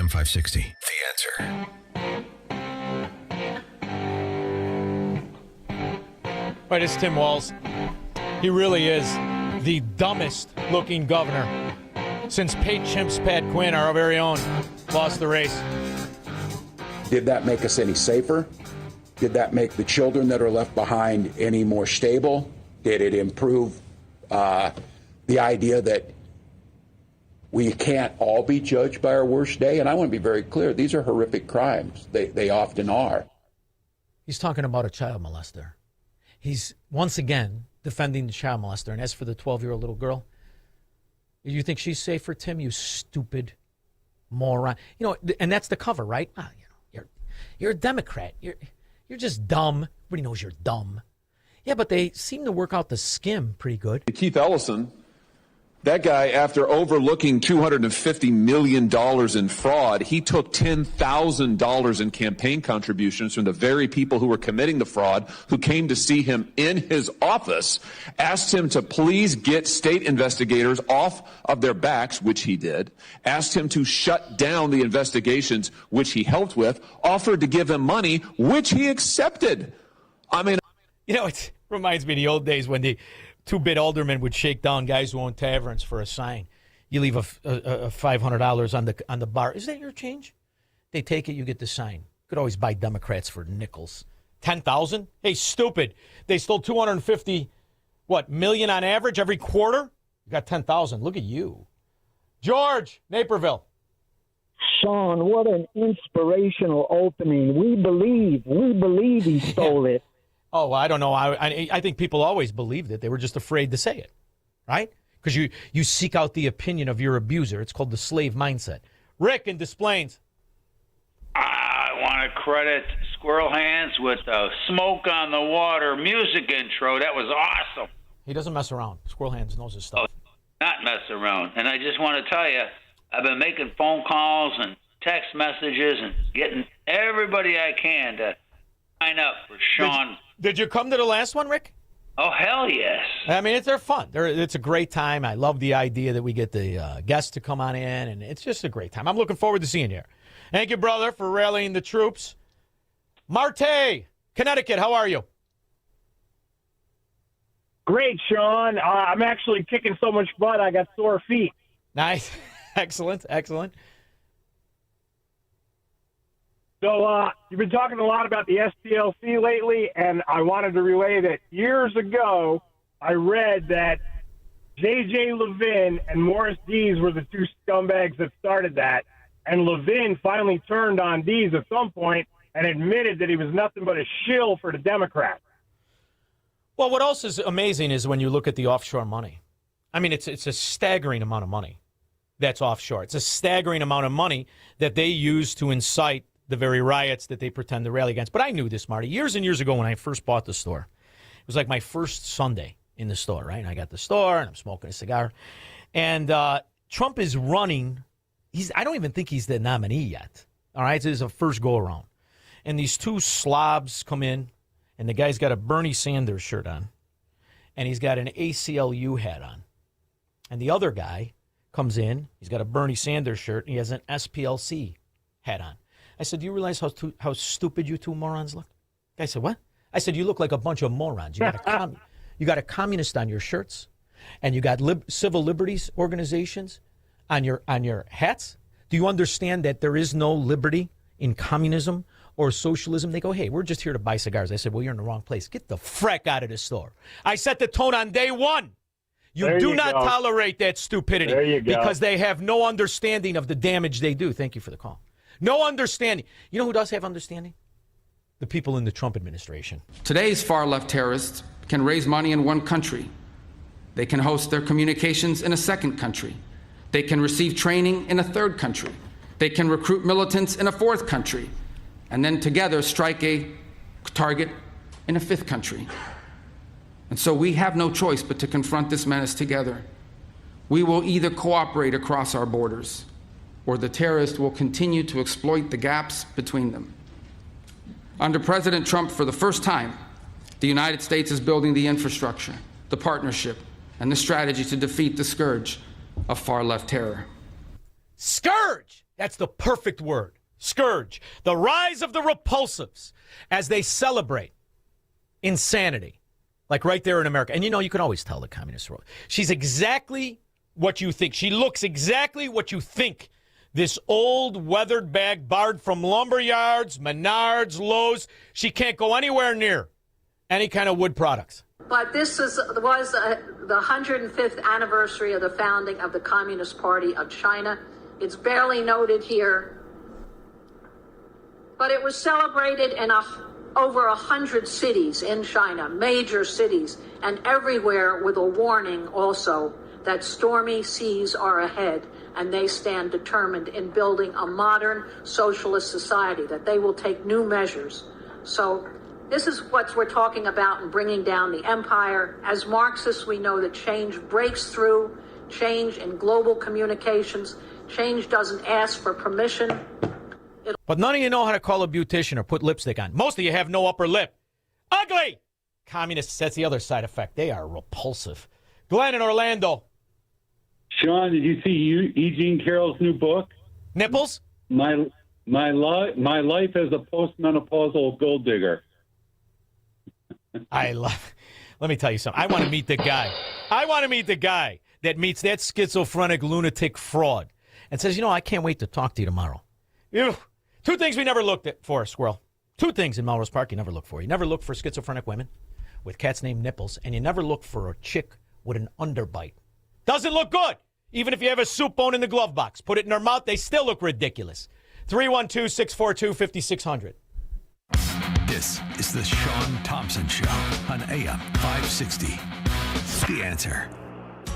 AM 560. The Answer. Right, it's Tim Walz. He really is the dumbest looking governor since Pate Chimps Pat Quinn, our very own, lost the race. Did that make us any safer? Did that make the children that are left behind any more stable? Did it improve the idea that we can't all be judged by our worst day? And I want to be very clear. These are horrific crimes. They often are. He's talking about a child molester. He's once again defending the child molester. And as for the 12-year-old little girl, you think she's safer, Tim? You stupid moron. You know, and that's the cover, right? Oh, you know, you're a Democrat. You're just dumb. Everybody knows you're dumb. Yeah, but they seem to work out the skim pretty good. Keith Ellison, that guy, after overlooking $250 million in fraud, he took $10,000 in campaign contributions from the very people who were committing the fraud, who came to see him in his office, asked him to please get state investigators off of their backs, which he did, asked him to shut down the investigations, which he helped with, offered to give him money, which he accepted. I mean, you know, it reminds me of the old days when the two-bit aldermen would shake down guys who own taverns for a sign. You leave a $500 on the bar. Is that your change? They take it, you get the sign. Could always buy Democrats for nickels. 10,000? Hey, stupid. They stole 250, million on average every quarter? You got 10,000. Look at you. George, Naperville. Shaun, what an inspirational opening. We believe he stole it. Oh, well, I don't know. I think people always believed it. They were just afraid to say it, right? Because you seek out the opinion of your abuser. It's called the slave mindset. Rick in Des Plaines. I want to credit Squirrel Hands with the Smoke on the Water music intro. That was awesome. He doesn't mess around. Squirrel Hands knows his stuff. Oh, not mess around. And I just want to tell you, I've been making phone calls and text messages and getting everybody I can to sign up for Shaun. Did you come to the last one, Rick? Oh, hell yes. I mean, they're fun. It's a great time. I love the idea that we get the guests to come on in, and it's just a great time. I'm looking forward to seeing you here. Thank you, brother, for rallying the troops. Marte, Connecticut, how are you? Great, Shaun. I'm actually kicking so much butt, I got sore feet. Nice. Excellent. So you've been talking a lot about the SPLC lately, and I wanted to relay that years ago I read that J.J. Levin and Morris Dees were the two scumbags that started that, and Levin finally turned on Dees at some point and admitted that he was nothing but a shill for the Democrats. Well, what else is amazing is when you look at the offshore money. I mean, it's a staggering amount of money that's offshore. It's a staggering amount of money that they use to incite the very riots that they pretend to rally against. But I knew this, Marty, years and years ago when I first bought the store. It was like my first Sunday in the store, right? And I got the store, and I'm smoking a cigar. And Trump is running. I don't even think he's the nominee yet. All right? This is a first go-around. And these two slobs come in, and the guy's got a Bernie Sanders shirt on, and he's got an ACLU hat on. And the other guy comes in, he's got a Bernie Sanders shirt, and he has an SPLC hat on. I said, do you realize how stupid you two morons look? The guy said, what? I said, you look like a bunch of morons. You got a communist on your shirts, and you got civil liberties organizations on your hats. Do you understand that there is no liberty in communism or socialism? They go, hey, we're just here to buy cigars. I said, well, you're in the wrong place. Get the frack out of the store. I set the tone on day one. You do not tolerate that stupidity. There you go. Because they have no understanding of the damage they do. Thank you for the call. No understanding. You know who does have understanding? The people in the Trump administration. Today's far-left terrorists can raise money in one country. They can host their communications in a second country. They can receive training in a third country. They can recruit militants in a fourth country. And then together strike a target in a fifth country. And so we have no choice but to confront this menace together. We will either cooperate across our borders, or the terrorists will continue to exploit the gaps between them. Under President Trump, for the first time, the United States is building the infrastructure, the partnership, and the strategy to defeat the scourge of far-left terror. Scourge! That's the perfect word. Scourge. The rise of the repulsives as they celebrate insanity. Like right there in America. And you can always tell the communist world. She's exactly what you think. She looks exactly what you think. This old weathered bag barred from lumber yards, Menards, Lowe's. She can't go anywhere near any kind of wood products. But this was the 105th anniversary of the founding of the Communist Party of China. It's barely noted here, but it was celebrated in over 100 cities in China, major cities, and everywhere with a warning also that stormy seas are ahead, and they stand determined in building a modern socialist society, that they will take new measures. So this is what we're talking about in bringing down the empire. As Marxists, we know that change breaks through, change in global communications. Change doesn't ask for permission. But none of you know how to call a beautician or put lipstick on. Most of you have no upper lip. Ugly! Communists, that's the other side effect. They are repulsive. Glenn in Orlando. Shaun, did you see Eugene Carroll's new book? Nipples? My life as a postmenopausal gold digger. Let me tell you something. I want to meet the guy. That meets that schizophrenic lunatic fraud and says, I can't wait to talk to you tomorrow. Two things we never looked at for, Squirrel. Two things in Melrose Park you never look for. You never look for schizophrenic women with cats named Nipples, and you never look for a chick with an underbite. Doesn't look good. Even if you have a soup bone in the glove box, put it in their mouth, they still look ridiculous. 312-642-5600. This is the Shaun Thompson Show on AM 560. The Answer.